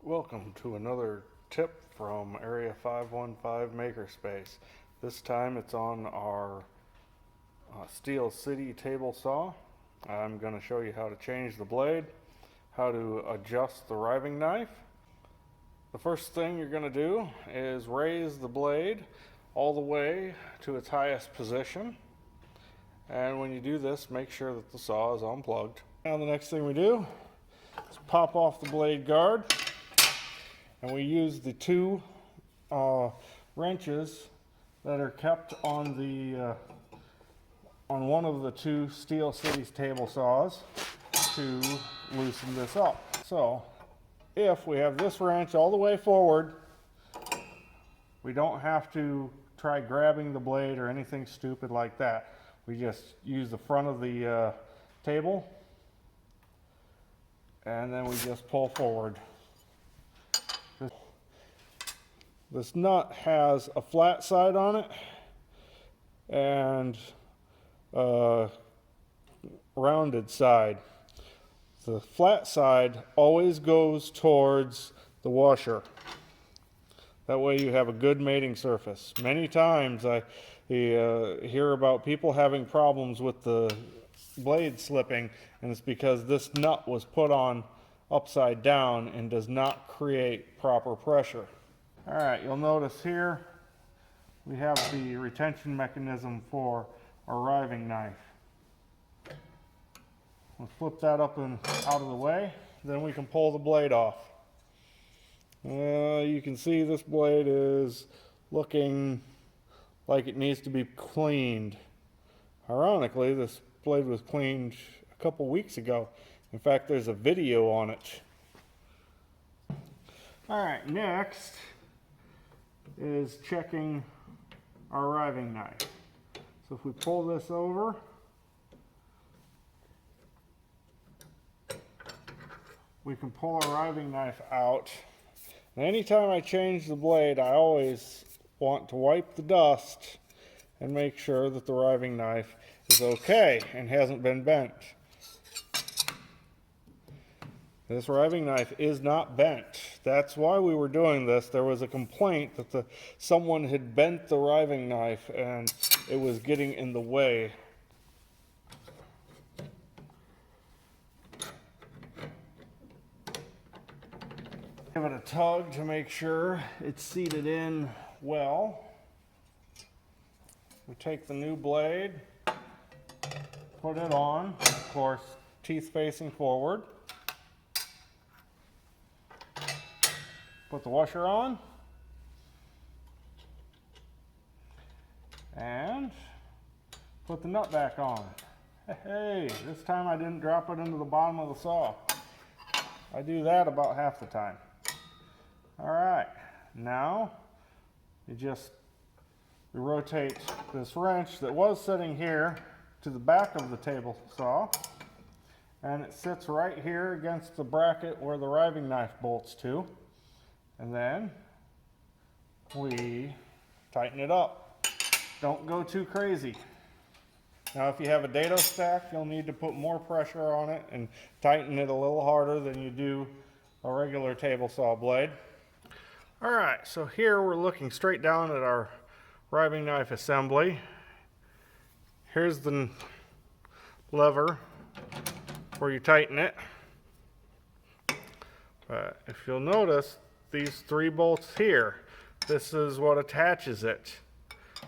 Welcome to another tip from Area 515 Makerspace. This time it's on our Steel City table saw. I'm going to show you how to change the blade, how to adjust the riving knife. The first thing you're going to do is raise the blade all the way to its highest position. And when you do this, make sure that the saw is unplugged. Now the next thing we do is pop off the blade guard. And we use the two wrenches that are kept on the on one of the two Steel City's table saws to loosen this up. So if we have this wrench all the way forward, we don't have to try grabbing the blade or anything stupid like that. We just use the front of the table and then we just pull forward. This nut has a flat side on it and a rounded side. The flat side always goes towards the washer. That way you have a good mating surface. Many times I hear about people having problems with the blade slipping, and it's because this nut was put on upside down and does not create proper pressure. All right, you'll notice here we have the retention mechanism for our riving knife. We'll flip that up and out of the way, then we can pull the blade off. You can see this blade is looking like it needs to be cleaned. Ironically, this blade was cleaned a couple weeks ago. In fact, there's a video on it. All right, next is checking our riving knife. So if we pull this over, we can pull our riving knife out. And anytime I change the blade, I always want to wipe the dust and make sure that the riving knife is okay and hasn't been bent. This riving knife is not bent. That's why we were doing this. There was a complaint that someone had bent the riving knife and it was getting in the way. Give it a tug to make sure it's seated in well. We take the new blade, put it on, of course, teeth facing forward. Put the washer on, and put the nut back on. Hey, this time I didn't drop it into the bottom of the saw. I do that about half the time. All right, now you rotate this wrench that was sitting here to the back of the table saw, and it sits right here against the bracket where the riving knife bolts to. And then we tighten it up. Don't go too crazy. Now if you have a dado stack, you'll need to put more pressure on it and tighten it a little harder than you do a regular table saw blade. All right, so here we're looking straight down at our riving knife assembly. Here's the lever where you tighten it. But if you'll notice, these three bolts here, this is what attaches it.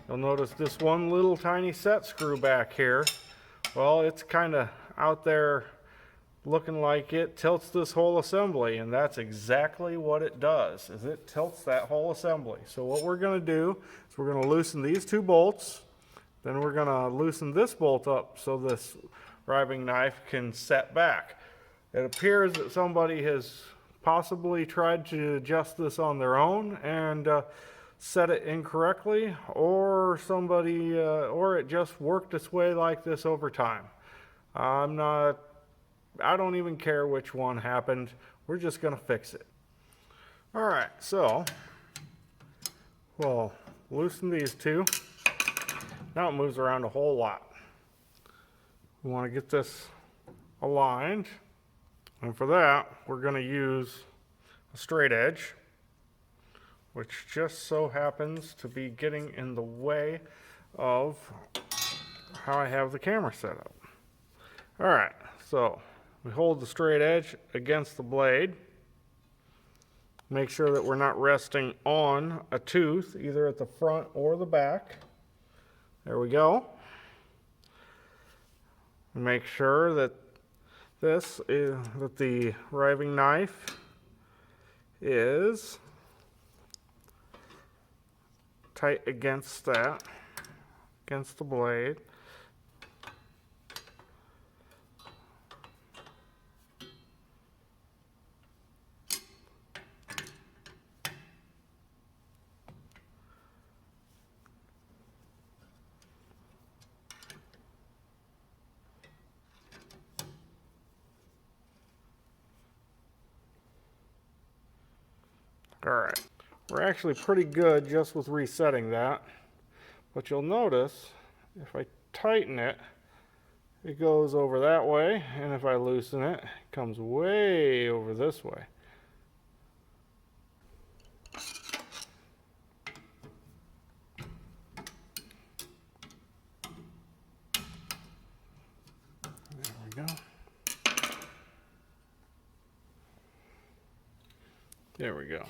You'll notice this one little tiny set screw back here. Well, it's kind of out there looking like it tilts this whole assembly, and that's exactly what it does, is it tilts that whole assembly. So what we're going to do is we're going to loosen these two bolts, then we're going to loosen this bolt up so this riving knife can set back. It appears that somebody has possibly tried to adjust this on their own and set it incorrectly, or or it just worked its way like this over time. I don't even care which one happened. We're just gonna fix it. All right, so we'll loosen these two. Now it moves around a whole lot. We want to get this aligned, and for that we're going to use a straight edge, which just so happens to be getting in the way of how I have the camera set up. All right, so we hold the straight edge against the blade. Make sure that we're not resting on a tooth, either at the front or the back. There we go. Make sure that the riving knife is tight against the blade. All right, we're actually pretty good just with resetting that, but you'll notice if I tighten it, it goes over that way, and if I loosen it, it comes way over this way. There we go. There we go.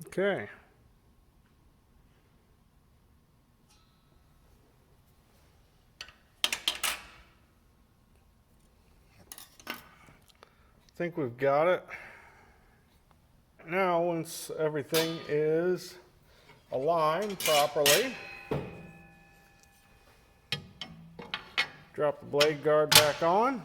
Okay. I think we've got it. Now, once everything is aligned properly, drop the blade guard back on.